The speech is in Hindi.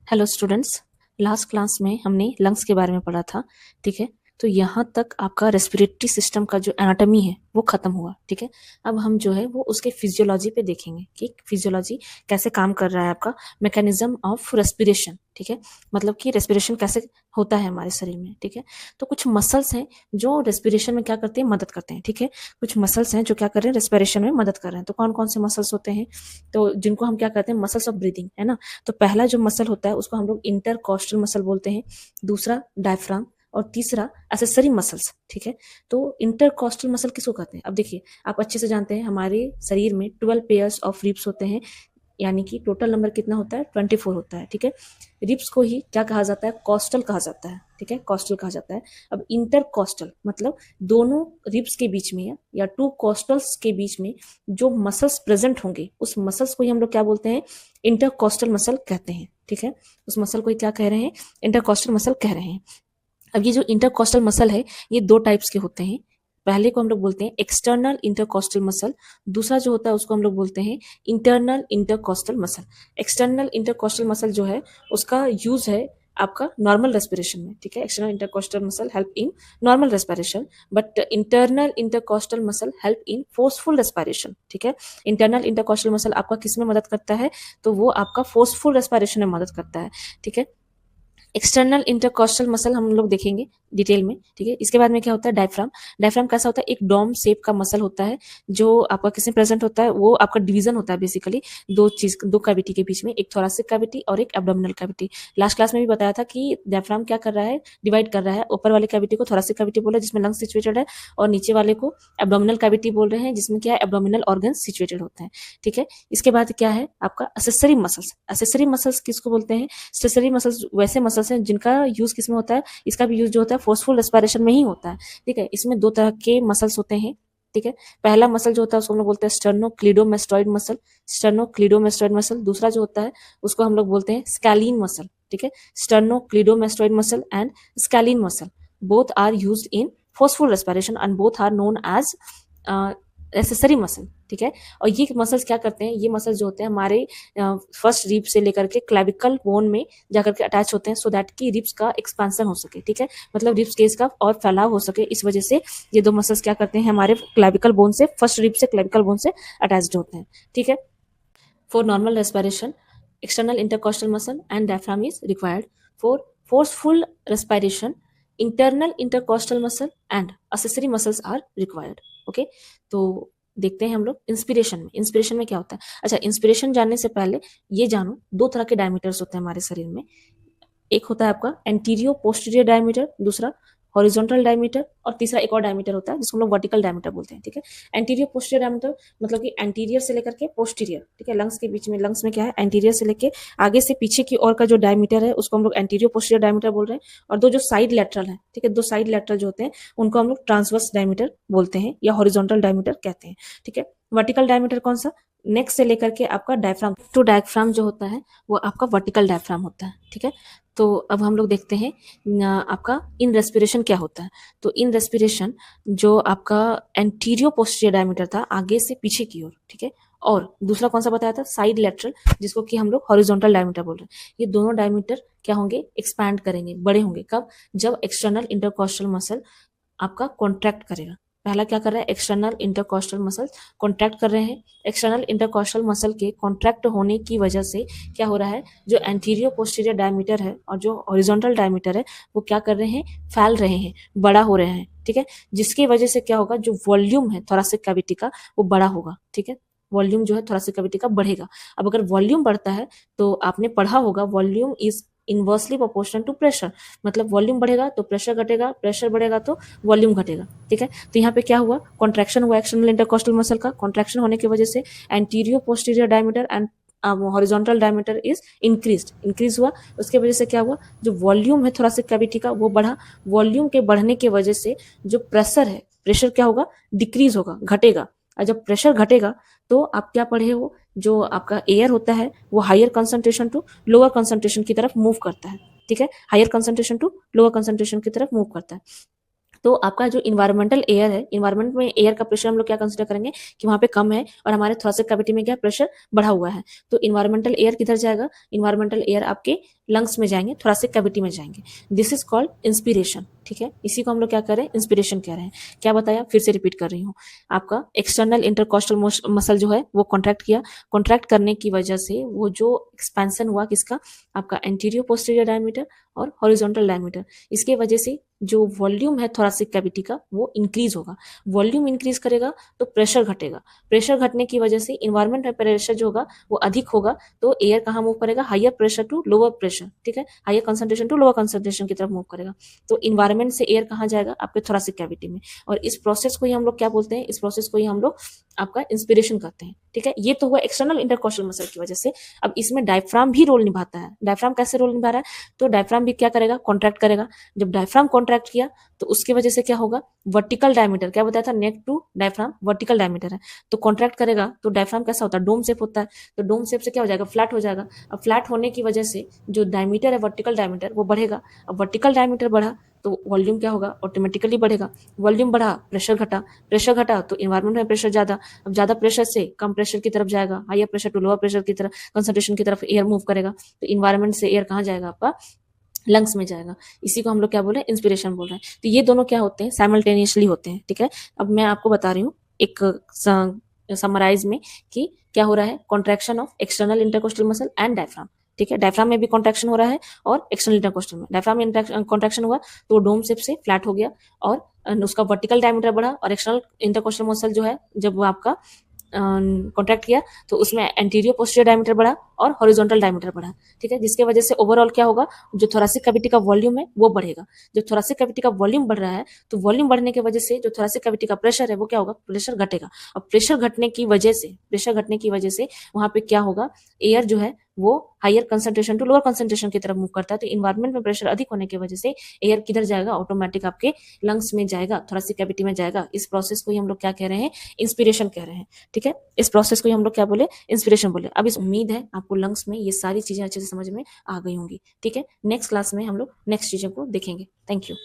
Hello students. लास्ट क्लास में हमने लंग्स के बारे में पढ़ा था। ठीक है, तो यहाँ तक आपका रेस्पिरेटरी सिस्टम का जो एनाटॉमी है वो खत्म हुआ। ठीक है, अब हम जो है वो उसके फिजियोलॉजी पे देखेंगे कि फिजियोलॉजी कैसे काम कर रहा है, आपका मैकेनिज्म ऑफ रेस्पिरेशन। ठीक है, मतलब कि रेस्पिरेशन कैसे होता है हमारे शरीर में। ठीक है, तो कुछ मसल्स हैं जो रेस्पिरेशन में क्या करते हैं, मदद करते हैं। ठीक है, कुछ मसल्स हैं जो क्या कर रहे हैं, रेस्पिरेशन में मदद कर रहे हैं। तो कौन कौन से मसल्स होते हैं, तो जिनको हम क्या कहते हैं, मसल्स ऑफ ब्रीदिंग, है ना। तो पहला जो मसल होता है उसको हम लोग इंटरकॉस्टल मसल बोलते हैं, दूसरा डायफ्राम, और तीसरा एसेसरी मसल्स। ठीक है, तो इंटरकॉस्टल मसल किसको कहते हैं। अब देखिए, आप अच्छे से जानते हैं हमारे शरीर में 12 पेयर्स ऑफ रिब्स होते हैं, यानी कि टोटल नंबर कितना होता है, 24 होता है। ठीक है, रिब्स को ही क्या कहा जाता है, कॉस्टल कहा जाता है। ठीक है, कॉस्टल कहा जाता है। अब इंटरकॉस्टल मतलब दोनों रिब्स के बीच में या टू कॉस्टल्स के बीच में जो मसल्स प्रेजेंट होंगे उस मसल्स को ही हम लोग क्या बोलते हैं, इंटरकॉस्टल मसल कहते हैं। ठीक है, उस मसल को क्या कह रहे हैं, इंटरकॉस्टल मसल कह रहे हैं। अब ये जो इंटरकॉस्टल मसल है ये दो टाइप्स के होते हैं। पहले को हम लोग बोलते हैं एक्सटर्नल इंटरकॉस्टल मसल, दूसरा जो होता है उसको हम लोग बोलते हैं internal intercostal muscle. External intercostal muscle जो है उसका यूज है आपका नॉर्मल रेस्पिरेशन में। ठीक है, external intercostal muscle help in normal respiration, but internal intercostal muscle help in forceful respiration. ठीक है, इंटरनल इंटरकॉस्टल मसल आपका किस में मदद करता है, तो वो आपका फोर्सफुल रेस्पिरेशन में मदद करता है। ठीक है, एक्सटर्नल इंटरकॉस्टल मसल हम लोग देखेंगे डिटेल में। ठीक है, इसके बाद में क्या होता है, डायफ्राम। डायफ्राम कैसा होता है, एक डोम शेप का मसल होता है जो आपका किसमें प्रेजेंट होता है, वो आपका डिवीजन होता है बेसिकली दो कैविटी के बीच में, एक थोरासिक कैविटी और एक एब्डोमिनल कैविटी। लास्ट क्लास में भी बताया था कि डायफ्राम क्या कर रहा है, डिवाइड कर रहा है। ऊपर वाले कैविटी को थोरासिक कैविटी बोल रहे हैं जिसमें लंग्स सिचुएटेड है, और नीचे वाले को एब्डोमिनल कैविटी बोल रहे हैं जिसमें क्या है, एब्डोमिनल ऑर्गन सिचुएटेड होते हैं। ठीक है, इसके बाद क्या है आपका एसेसरी मसल्स। एसेसरी मसल्स किसको बोलते हैं, एसेसरी मसल्स वैसे मसल्स हैं जिनका यूज किस में होता है, इसका भी यूज जो होता है फोर्सफुल रेस्पिरेशन में ही होता है। ठीक है, इसमें दो तरह के मसल्स होते हैं। ठीक है, पहला मसल जो होता है उसको हम लोग बोलते हैं स्टर्नोक्लीडोमेस्टॉइड मसल, स्टर्नोक्लीडोमेस्टॉइड मसल। दूसरा जो होता है उसको हम लोग बोलते हैं स्कैलीन मसल। ठीक है, sternocleidomastoid muscle and scalene muscle both are used in forceful respiration and both are known as accessory muscle. ठीक है, और ये मसल्स क्या करते हैं, ये मसल्स जो होते हैं हमारे फर्स्ट रिब से लेकर के क्लेविकल बोन में जाकर के अटैच होते हैं, सो दैट कि रिब्स का एक्सपेंशन हो सके। ठीक है, मतलब रिब्स केस का और फैलाव हो सके, इस वजह से ये दो मसल्स क्या करते हैं, हमारे क्लेविकल बोन से, फर्स्ट रिब से क्लेविकल बोन से अटैच्ड होते हैं। ठीक है, for normal respiration external intercostal muscle and diaphragm is required. For forceful respiration internal intercostal muscle and accessory muscles are required. Okay, तो देखते हैं हम लोग इंस्पिरेशन में। इंस्पिरेशन में क्या होता है, अच्छा इंस्पिरेशन जानने से पहले ये जानो दो तरह के डायमीटर्स होते हैं हमारे शरीर में। एक होता है आपका एंटीरियो पोस्टीरियर डायमीटर, दूसरा हॉरिजॉन्टल डायमीटर, और तीसरा एक और डायमीटर होता है जिसको हम लोग वर्टिकल डायमीटर बोलते हैं। ठीक है, एंटीरियर पोस्टीरियर डायमीटर मतलब कि एंटीरियर से लेकर के पोस्टीरियर। ठीक है, लंग्स के बीच में, लंग्स में क्या है, एंटीरियर से लेके आगे से पीछे की ओर का जो डायमीटर है उसको हम लोग एंटीरियर पोस्टीरियर डायमीटर बोल रहे हैं, और दो जो साइड लेटरल है, ठीक है, दो साइड लेटरल जो होते हैं उनको हम लोग ट्रांसवर्स डायमीटर बोलते हैं या हॉरिजॉन्टल डायमीटर कहते हैं। ठीक है, वर्टिकल डायमीटर कौन सा, नेक से लेकर के आपका डायफ्राम टू डायफ्राम जो होता है वो आपका वर्टिकल डायफ्राम होता है। ठीक है, तो अब हम लोग देखते हैं आपका इन रेस्पिरेशन क्या होता है। तो इन रेस्पिरेशन जो आपका एंटीरियो पोस्टीरियर डायमीटर था आगे से पीछे की ओर, ठीक है, और दूसरा कौन सा बताया था, साइड लेटरल, जिसको कि हम लोग हॉरिजॉन्टल डायमीटर बोल रहे हैं। ये दोनों डायमीटर क्या होंगे, एक्सपैंड करेंगे, बड़े होंगे। कब, जब एक्सटर्नल इंटरकॉस्टल मसल आपका कॉन्ट्रैक्ट करेगा। पहला क्या कर रहा है, एक्सटर्नल इंटरकॉस्टल मसल कॉन्ट्रैक्ट कर रहे हैं। एक्सटर्नल इंटरकॉस्टल मसल के कॉन्ट्रैक्ट होने की वजह से क्या हो रहा है, जो एंटीरियर पोस्टीरियर डायमीटर है और जो हॉरिजॉन्टल डायमीटर है वो क्या कर रहे हैं, फैल रहे हैं, बड़ा हो रहे हैं। ठीक है, जिसकी वजह से क्या होगा, जो वॉल्यूम है थोरैसिक कैविटी का वो बड़ा होगा। ठीक है, वॉल्यूम जो है थोरैसिक कैविटी का बढ़ेगा। अब अगर वॉल्यूम बढ़ता है तो आपने पढ़ा होगा, volume is inversely proportional to pressure, मतलब वॉल्यूम बढ़ेगा तो प्रेशर घटेगा, प्रेशर बढ़ेगा तो वॉल्यूम घटेगा। ठीक है, तो यहाँ पे क्या हुआ, कॉन्ट्रैक्शन हुआ एक्सटर्नल इंटरकॉस्टल मसल का। कॉन्ट्रैक्शन होने की वजह से antero posterior diameter and horizontal diameter is increase हुआ। उसके वजह से क्या हुआ, जो वॉल्यूम है थोरैसिक कैविटी का वो बढ़ा। वॉल्यूम के बढ़ने की वजह से जो प्रेशर है, प्रेशर क्या होगा, डिक्रीज होगा, घटेगा। और जब प्रेशर घटेगा तो आप क्या पढ़े हो, जो आपका एयर होता है वो higher concentration to lower concentration की तरफ मूव करता है। ठीक है, higher concentration to lower concentration की तरफ मूव करता है। तो आपका जो इन्वायरमेंटल एयर है, इन्वायरमेंट में एयर का प्रेशर हम लोग क्या कंसीडर करेंगे कि वहाँ पे कम है और हमारे थोरेसिक कैविटी में क्या प्रेशर बढ़ा हुआ है। तो इन्वायरमेंटल एयर किधर जाएगा? इन्वायरमेंटल एयर आपके लंग्स में जाएंगे, थोरेसिक कैविटी में जाएंगे। This is called inspiration. ठीक है, इसी को हम लोग क्या कर रहे हैं? इंस्पिरेशन कह रहे हैं। क्या बताया? फिर से रिपीट कर रही हूँ। आपका एक्सटर्नल इंटरकॉस्टल मसल जो है वो कॉन्ट्रैक्ट किया, कॉन्ट्रैक्ट करने की वजह से वो जो एक्सपेंशन हुआ किसका? आपका एंटीरियर पोस्टीरियर डायमीटर और हॉरिजॉन्टल डायमीटर, इसके वजह से जो वॉल्यूम है थोरेसिक कैविटी का वो इंक्रीज होगा। वॉल्यूम इंक्रीज करेगा तो प्रेशर घटेगा, प्रेशर घटने की वजह से इन्वायरमेंट में प्रेशर जो होगा वो अधिक होगा, तो एयर कहाँ मूव करेगा? Higher pressure to lower pressure. ठीक है, higher concentration to lower concentration की तरफ मूव करेगा। तो इन्वायरमेंट से एयर कहाँ जाएगा? आपके थोरेसिक कैविटी में। और इस प्रोसेस को ही हम लोग क्या बोलते हैं? इस प्रोसेस को ही हम लोग आपका इंस्पिरेशन कहते हैं। ठीक है, ये तो हुआ एक्सटर्नल इंटरकॉस्टल मसल की वजह से। अब इसमें डायफ्राम भी रोल निभाता है। डायफ्राम कैसे रोल निभा रहा है? तो डायफ्राम भी क्या करेगा? कॉन्ट्रैक्ट करेगा। जब डायफ्राम कॉन्ट्रैक्ट किया तो उसकी वजह से क्या होगा? वर्टिकल डायमीटर, क्या बताया था? Neck to diaphragm vertical diameter है, तो कॉन्ट्रैक्ट करेगा तो डायफ्राम कैसा होता है? डोम शेप होता है। तो डोम शेप से क्या हो जाएगा? फ्लैट हो जाएगा। अब फ्लैट होने की वजह से जो डायमीटर है वर्टिकल डायमीटर वो बढ़ेगा। अब वर्टिकल डायमीटर बढ़ा तो वॉल्यूम क्या होगा? ऑटोमेटिकली बढ़ेगा। वॉल्यूम बढ़ा, प्रेशर घटा, प्रेशर घटा तो इन्वायरमेंट में प्रेशर ज्यादा। अब ज्यादा प्रेशर से कम प्रेशर की तरफ जाएगा, higher pressure to lower pressure की तरफ, कंसंट्रेशन की तरफ एयर मूव करेगा। तो इन्वायरमेंट से एयर कहाँ जाएगा? आपका लंग्स में जाएगा। इसी को हम लोग क्या बोल रहे हैं? इंस्पिरेशन बोल रहे हैं। तो ये दोनों क्या होते हैं? साइमल्टेनियसली होते हैं। ठीक है, अब मैं आपको बता रही हूँ एक समराइज में कि क्या हो रहा है? Contraction of external intercostal muscle and diaphragm. ठीक है, डायफ्राम में भी कॉन्ट्रैक्शन हो रहा है और एक्सटर्नल इंटरकोस्टल में। डायफ्राम में कॉन्ट्रैक्शन हुआ तो डोम शेप से फ्लैट हो गया और उसका वर्टिकल डायमीटर बढ़ा, और एक्सटर्नल इंटरकोस्टल मसल जो है जब वो आपका कॉन्ट्रैक्ट किया तो उसमें एंटीरियर पोस्टीरियर डायमीटर बढ़ा और हॉरिजॉन्टल डायमीटर बढ़ा। ठीक है, जिसके वजह से ओवरऑल क्या होगा? जो थोरेसिक कैविटी का वॉल्यूम है वो बढ़ेगा। जब थोरेसिक कैविटी का वॉल्यूम बढ़ रहा है तो वॉल्यूम बढ़ने की वजह से जो थोरेसिक कैविटी का प्रेशर है वो क्या होगा? प्रेशर घटेगा। और प्रेशर घटने की वजह से वहां पे क्या होगा? एयर जो है वो higher concentration to lower concentration की तरफ मूव करता है। तो इन्वायरमेंट में प्रेशर अधिक होने की वजह से एयर किधर जाएगा? ऑटोमेटिक आपके लंग्स में जाएगा, थोरेसिक कैविटी में जाएगा। इस प्रोसेस को ही हम लोग क्या कह रहे हैं? इंस्पिरेशन कह रहे हैं। ठीक है, इस प्रोसेस को ही हम लोग क्या बोले? इंस्पिरेशन बोले। अब इस उम्मीद है आपको लंग्स में ये सारी चीजें अच्छे से समझ में आ गई होंगी। ठीक है, नेक्स्ट क्लास में हम लोग नेक्स्ट चीजों को देखेंगे। Thank you.